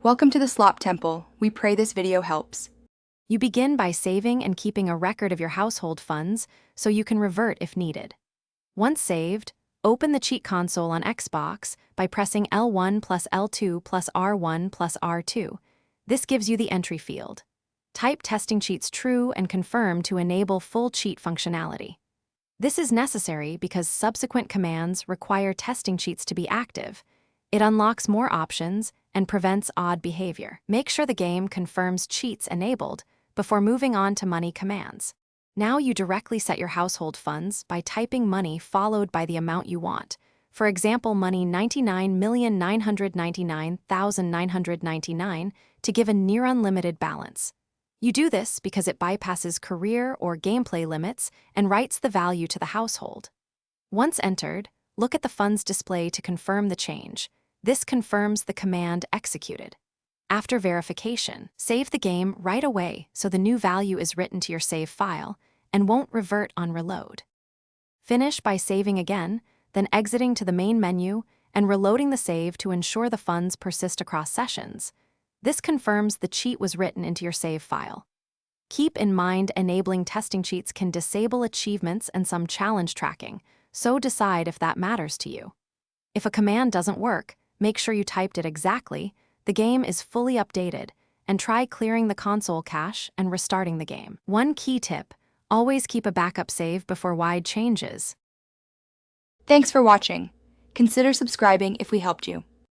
Welcome to the Slop Temple. We pray this video helps. You begin by saving and keeping a record of your household funds so you can revert if needed. Once saved, open the cheat console on Xbox by pressing L1 plus L2 plus R1 plus R2. This gives you the entry field. Type testing cheats true and confirm to enable full cheat functionality. This is necessary because subsequent commands require testing cheats to be active. It unlocks more options and prevents odd behavior. Make sure the game confirms cheats enabled before moving on to money commands. Now you directly set your household funds by typing money followed by the amount you want. For example, money $99,999,999 to give a near unlimited balance. You do this because it bypasses career or gameplay limits and writes the value to the household. Once entered, look at the funds display to confirm the change. This confirms the command executed. After verification, save the game right away so the new value is written to your save file and won't revert on reload. Finish by saving again, then exiting to the main menu and reloading the save to ensure the funds persist across sessions. This confirms the cheat was written into your save file. Keep in mind enabling testing cheats can disable achievements and some challenge tracking, so decide if that matters to you. If a command doesn't work, make sure you typed it exactly, the game is fully updated, and try clearing the console cache and restarting the game. One key tip: always keep a backup save before wide changes. Thanks for watching. Consider subscribing if we helped you.